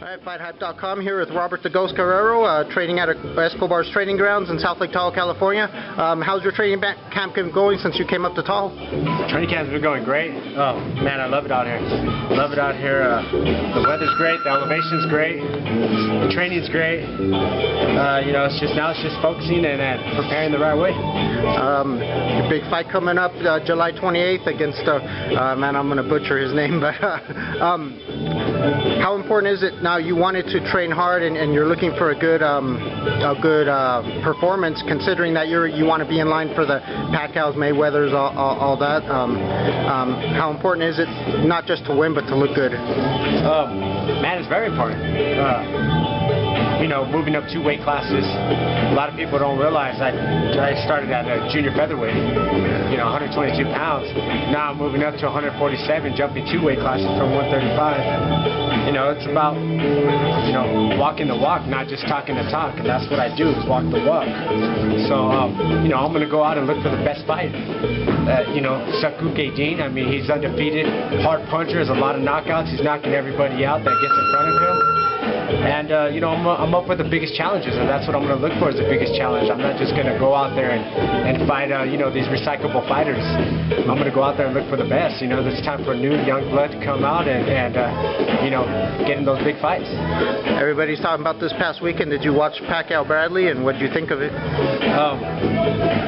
Alright, FightHype.com here with Robert the Ghost Guerrero, training at Escobar's training grounds in South Lake Tahoe, California. How's your training camp going since you came up to Tahoe? Training camp's been going great. Oh man, I love it out here. Love it out here. The weather's great, the elevation's great, the training's great. You know, it's just focusing and preparing the right way. Your big fight coming up July 28th against man, I'm gonna butcher his name, but how important is it now? You wanted to train hard and you're looking for a good performance, considering that you want to be in line for the Pacquiao's, Mayweather's, all that. How important is it not just to win but to look good? Man, it's very important. You know, moving up 2 weight classes. A lot of people don't realize I started at a junior featherweight, you know, 122 pounds. Now I'm moving up to 147, jumping 2 weight classes from 135. You know, it's about, you know, walking the walk, not just talking the talk, and that's what I do, is walk the walk. So, you know, I'm going to go out and look for the best fight. You know, Selcuk Aydin, I mean, he's undefeated, hard puncher, has a lot of knockouts, he's knocking everybody out that gets in front of him. And, you know, I'm up for the biggest challenges, and that's what I'm going to look for, is the biggest challenge. I'm not just going to go out there and fight, you know, these recyclable fighters. I'm going to go out there and look for the best. You know, it's time for new young blood to come out and you know, get in those big fights. Everybody's talking about this past weekend. Did you watch Pacquiao Bradley, and what did you think of it?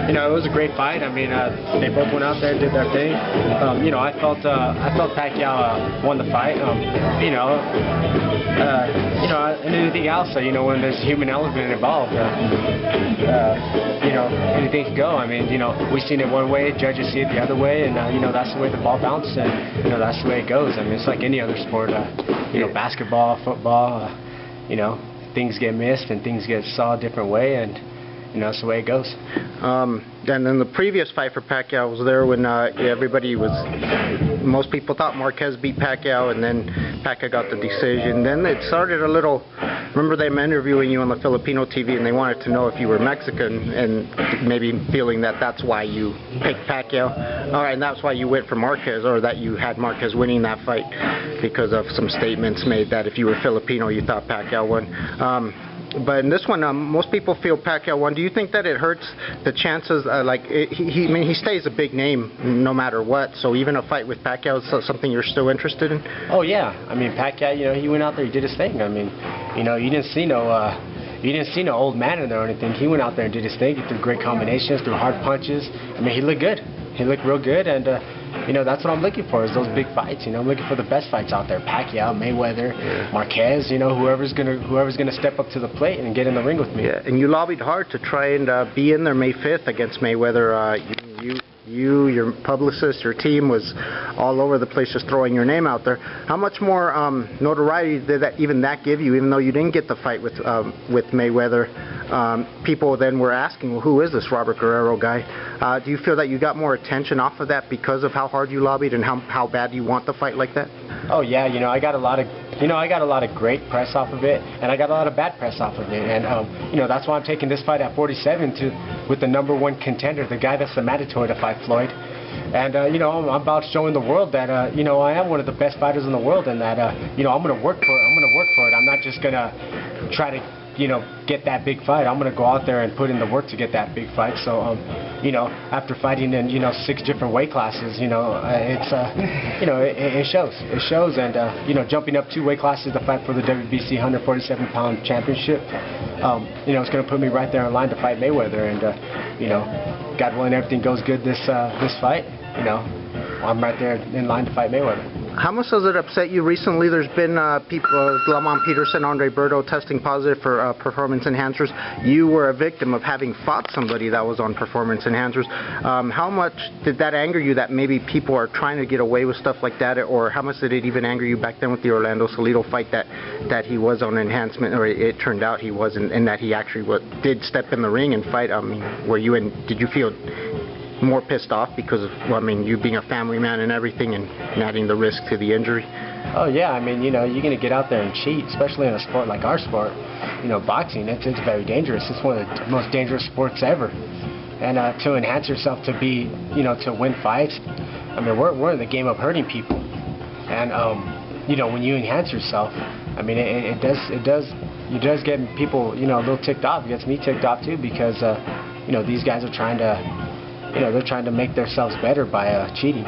You know, it was a great fight. I mean, they both went out there and did their thing. You know, I felt Pacquiao won the fight. You know, and anything else, you know, when there's a human element involved, you know, anything can go. I mean, you know, we've seen it one way, judges see it the other way, and, you know, that's the way the ball bounces, and, you know, that's the way it goes. I mean, it's like any other sport, you know, basketball, football, you know, things get missed and things get saw a different way, and, you know, that's the way it goes. And then the previous fight for Pacquiao was there when most people thought Marquez beat Pacquiao, and then Pacquiao got the decision. Then it started a little, remember them interviewing you on the Filipino TV, and they wanted to know if you were Mexican, and maybe feeling that that's why you picked Pacquiao. All right, and that's why you went for Marquez, or that you had Marquez winning that fight, because of some statements made that if you were Filipino, you thought Pacquiao won. But in this one, most people feel Pacquiao won. Do you think that it hurts the chances? I mean, he stays a big name no matter what. So even a fight with Pacquiao is something you're still interested in? Oh yeah, I mean, Pacquiao, you know, he went out there, he did his thing. I mean, you know, you didn't see no old man in there or anything. He went out there and did his thing. He threw great combinations, threw hard punches. I mean, he looked good. He looked real good, and you know, that's what I'm looking for, is those big fights. You know, I'm looking for the best fights out there: Pacquiao, Mayweather, Marquez. You know, whoever's gonna step up to the plate and get in the ring with me. Yeah, and you lobbied hard to try and be in there May 5th against Mayweather. Your publicist, your team was all over the place just throwing your name out there. How much more notoriety did that give you, even though you didn't get the fight with Mayweather? People then were asking, well, who is this Robert Guerrero guy? Do you feel that you got more attention off of that because of how hard you lobbied and how bad you want the fight like that? Oh yeah, you know, I got a lot of great press off of it, and I got a lot of bad press off of it, and you know, that's why I'm taking this fight at 47 with the #1 contender, the guy that's the mandatory to fight Floyd. And you know, I'm about showing the world that you know, I am one of the best fighters in the world, and that you know, I'm going to work for it. I'm not just going to try to, you know, get that big fight. I'm going to go out there and put in the work to get that big fight. So you know, after fighting in, you know, 6 different weight classes, you know, it's you know, it shows, and you know, jumping up 2 weight classes to fight for the WBC 147-pound championship, you know, it's going to put me right there in line to fight Mayweather, and you know, God willing, everything goes good this fight, you know, I'm right there in line to fight Mayweather. How much does it upset you? Recently there's been people, Lamont Peterson, Andre Berto, testing positive for performance enhancers. You were a victim of having fought somebody that was on performance enhancers. How much did that anger you, that maybe people are trying to get away with stuff like that? Or how much did it even anger you back then with the Orlando Salido fight, that he was on enhancement, or it turned out he wasn't, and that he actually did step in the ring and fight? I mean, did you feel more pissed off because of, well, I mean, you being a family man and everything, and adding the risk to the injury? Oh yeah, I mean, you know, you're going to get out there and cheat, especially in a sport like our sport. You know, boxing, it's very dangerous. It's one of the most dangerous sports ever. And to enhance yourself to be, you know, to win fights, I mean, we're in the game of hurting people. And, you know, when you enhance yourself, I mean, it does get people, you know, a little ticked off. It gets me ticked off too, because you know, these guys are trying to, you know, they're trying to make themselves better by cheating.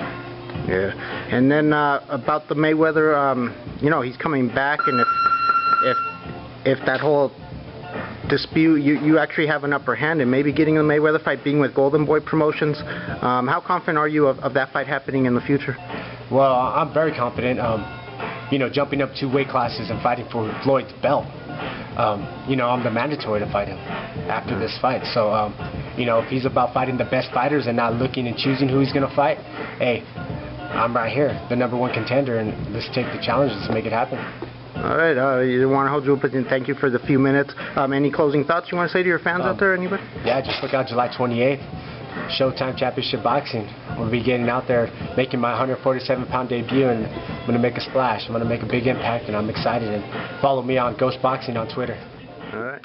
Yeah. And then about the Mayweather, you know, he's coming back, and if that whole dispute, you actually have an upper hand in maybe getting the Mayweather fight, being with Golden Boy Promotions. How confident are you of that fight happening in the future? Well, I'm very confident. You know, jumping up 2 weight classes and fighting for Floyd's belt. You know, I'm the mandatory to fight him after this fight. So, you know, if he's about fighting the best fighters and not looking and choosing who he's going to fight, hey, I'm right here, the #1 contender, and let's take the challenge. Let's make it happen. All right, you want to hold you up, and thank you for the few minutes. Any closing thoughts you want to say to your fans out there, anybody? Yeah, just look out July 28th, Showtime Championship Boxing. We'll be getting out there, making my 147-pound debut, and I'm going to make a splash. I'm going to make a big impact, and I'm excited. And follow me on Ghost Boxing on Twitter. All right.